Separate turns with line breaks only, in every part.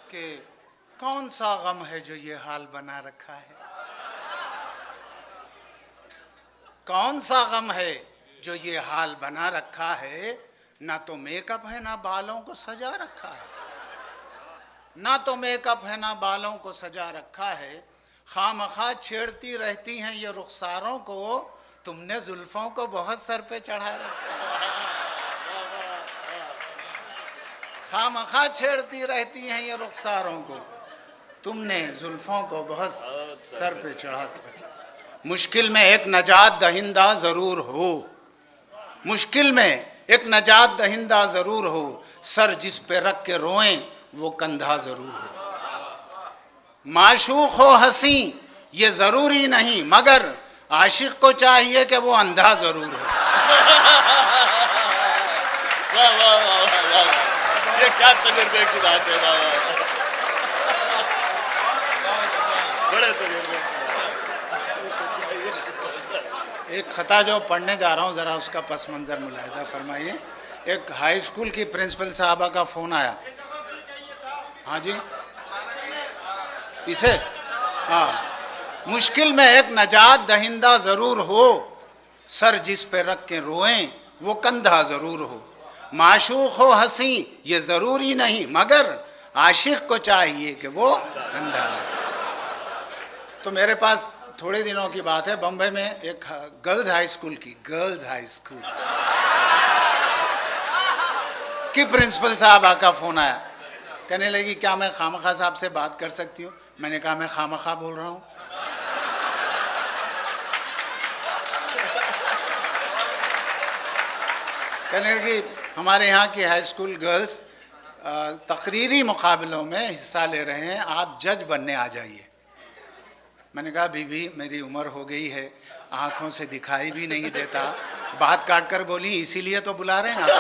कि कौन सा गम है जो ये हाल बना रखा है, कौन सा गम है जो ये हाल बना रखा है। ना तो मेकअप है ना बालों को सजा रखा है, ना तो मेकअप है ना बालों को सजा रखा है। खामखा छेड़ती रहती हैं ये रुखसारों को, तुमने जुल्फों को बहुत सर पे चढ़ा रखा है। खामखा छेड़ती रहती हैं ये रुखसारों को, तुमने जुल्फों को बहुत सर पे चढ़ा कर। मुश्किल में एक नजात दहिंदा जरूर हो, मुश्किल में एक नजात दहिंदा जरूर हो, सर जिस पे रख के रोएं वो कंधा जरूर हो। माशूक हो हंसी ये जरूरी नहीं, मगर आशिक को चाहिए कि वो अंधा जरूर हो।
वाह वाह वाह वाह वाह, ये क्या तजुर्बे की बात है। बड़े तजुर्बे।
एक खता जो पढ़ने जा रहा हूँ, ज़रा उसका पस मंज़र मुलाहिज़ा फरमाइए। एक हाई स्कूल की प्रिंसिपल साहबा का फ़ोन आया। हाँ जी, इसे हाँ, मुश्किल में एक नजात दहिंदा ज़रूर हो, सर जिस पे रख के रोएं वो कंधा ज़रूर हो। माशूक हो हंसी ये ज़रूरी नहीं, मगर आशिक को चाहिए कि वो कंधा हो। तो मेरे पास थोड़े दिनों की बात है, बम्बई में एक गर्ल्स हाई स्कूल की प्रिंसिपल साहबा का फ़ोन आया। कहने लगी क्या मैं खामखा साहब से बात कर सकती हूँ? मैंने कहा मैं खामखा बोल रहा हूँ। कहने लगी हमारे यहाँ की हाई स्कूल गर्ल्स तकरीरी मुकाबलों में हिस्सा ले रहे हैं, आप जज बनने आ जाइए। मैंने कहा बीबी मेरी उम्र हो गई है, आँखों से दिखाई भी नहीं देता। बात काट कर बोली इसीलिए तो बुला रहे हैं आपको।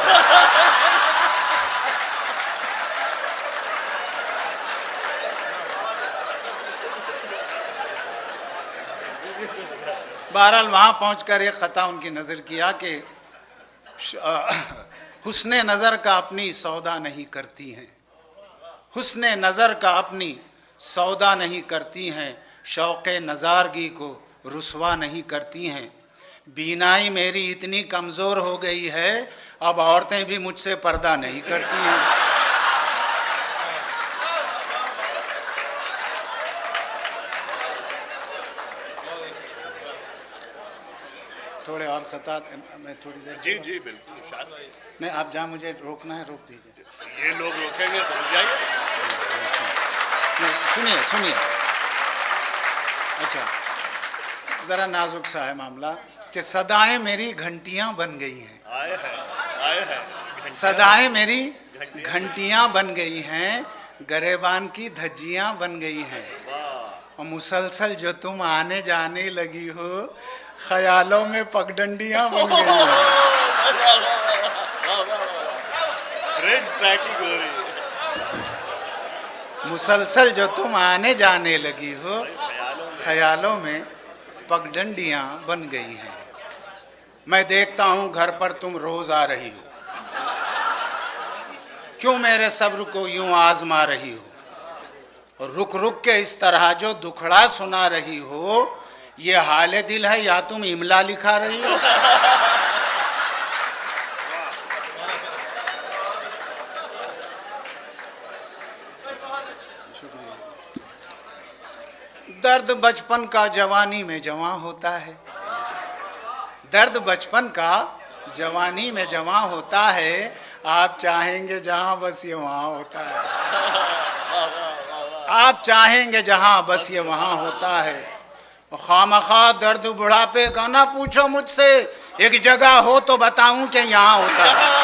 बहरहाल वहाँ पहुँचकर एक ख़ता उनकी नज़र किया कि हुस्ने नज़र का अपनी सौदा नहीं करती हैं, हुस्ने नज़र का अपनी सौदा नहीं करती हैं, शौक़े नज़ारगी को रुसवा नहीं करती हैं। बीनाई मेरी इतनी कमज़ोर हो गई है, अब औरतें भी मुझसे पर्दा नहीं करती हैं। थोड़े और खता मैं थोड़ी देर।
जी जी बिल्कुल।
नहीं आप जहाँ मुझे रोकना है रोक दीजिए।
ये लोग रोकेंगे तो रुक जाइए।
सुनिए सुनिए, अच्छा ज़रा नाजुक सा है मामला कि सदाएं मेरी घंटियां बन गई हैं।
आए हैं
सदाएं मेरी घंटियां बन गई हैं, गरेबान की धज्जियां बन गई हैं। और मुसलसल जो तुम आने जाने लगी हो, ख्यालों में पगडंडियां बन गई हैं।
ट्रैकिंग हो रही है।
मुसलसल जो तुम आने जाने लगी हो, ख्यालों में पगडंडियां बन गई हैं। मैं देखता हूं घर पर तुम रोज आ रही हो, क्यों मेरे सब्र को यूं आजमा रही हो? और रुक रुक के इस तरह जो दुखड़ा सुना रही हो, ये हाले दिल है या तुम इमला लिखा रही हो? दर्द बचपन का जवानी में जवां होता है, दर्द बचपन का जवानी में जवां होता है। आप चाहेंगे जहां बस ये वहां होता है, आप चाहेंगे जहां बस ये वहां होता है। खामखा दर्द बुढ़ापे का ना पूछो मुझसे, एक जगह हो तो बताऊं कि यहाँ होता है।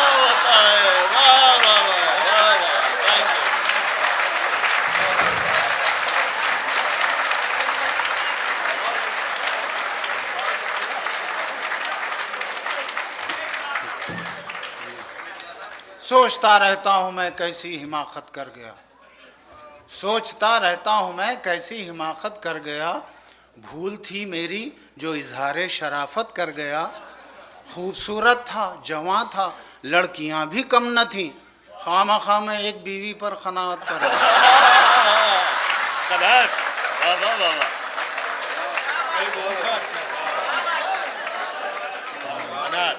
सोचता रहता हूँ मैं कैसी हिमाकत कर गया, सोचता रहता हूँ मैं कैसी हिमाकत कर गया। भूल थी मेरी जो इजहारे शराफत कर गया। खूबसूरत था, जवां था, लड़कियां भी कम न थी, खामखा मैं एक बीवी पर खनात कर गया।
कमाल, वाह वाह वाह वाह। अनार,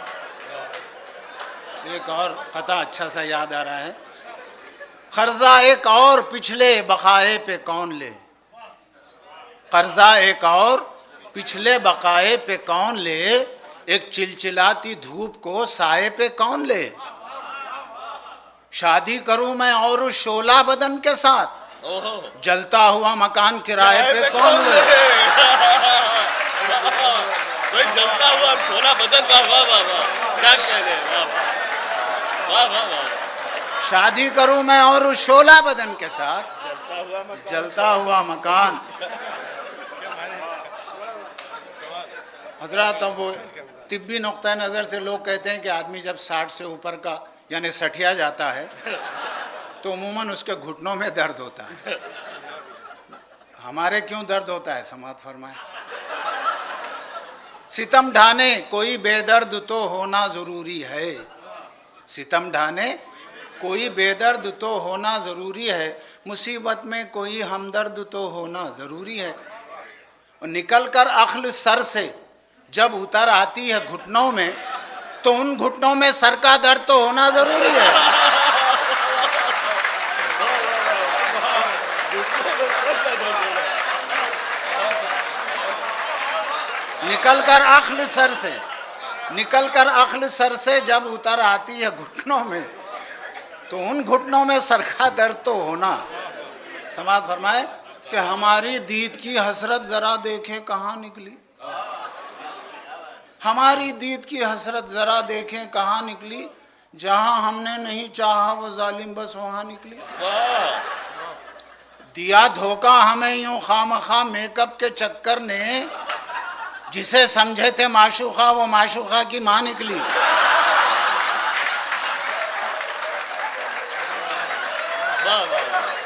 एक और कथा अच्छा सा याद आ रहा है। कर्जा एक और पिछले बकाए पे कौन ले, कर्जा एक और पिछले बकाए पे कौन ले, एक चिलचिलाती धूप को साए पे कौन ले। शादी करूं मैं और उस शोला बदन के साथ,
ओहो,
जलता हुआ मकान किराए पे कौन ले।
कोई जलता हुआ सोना बदन, वाह वाह वाह वाह, क्या कह रहे हैं, वाह वाह वाह वाह।
शादी करूं मैं और उस शोला बदन के साथ, जलता हुआ मकान। हजरत, अब वो तिब्बी नुक्ता नज़र से लोग कहते हैं कि आदमी जब 60 से ऊपर का यानी सठिया जाता है तो अमूमन उसके घुटनों में दर्द होता है। हमारे क्यों दर्द होता है, समात फरमाए। सितम ढाने कोई बेदर्द तो होना ज़रूरी है, सितम ढाने कोई बेदर्द तो होना ज़रूरी है, मुसीबत में कोई हमदर्द तो होना ज़रूरी है। और निकल कर अक्ल सर से जब उतर आती है घुटनों में, तो उन घुटनों में सर का दर्द तो होना ज़रूरी है। निकल कर अक्ल सर से, निकल कर अक्ल सर से जब उतर आती है घुटनों में, तो उन घुटनों में सर का दर्द तो होना। समाज फरमाए कि हमारी दीद की हसरत जरा देखे कहाँ निकली, हमारी दीद की हसरत जरा देखें कहाँ निकली, जहाँ हमने नहीं चाहा वो जालिम बस वहाँ निकली। दिया धोखा हमें यूं खामखा मेकअप के चक्कर ने, जिसे समझे थे माशूका वो माशूका की माँ निकली।
वाह वाह।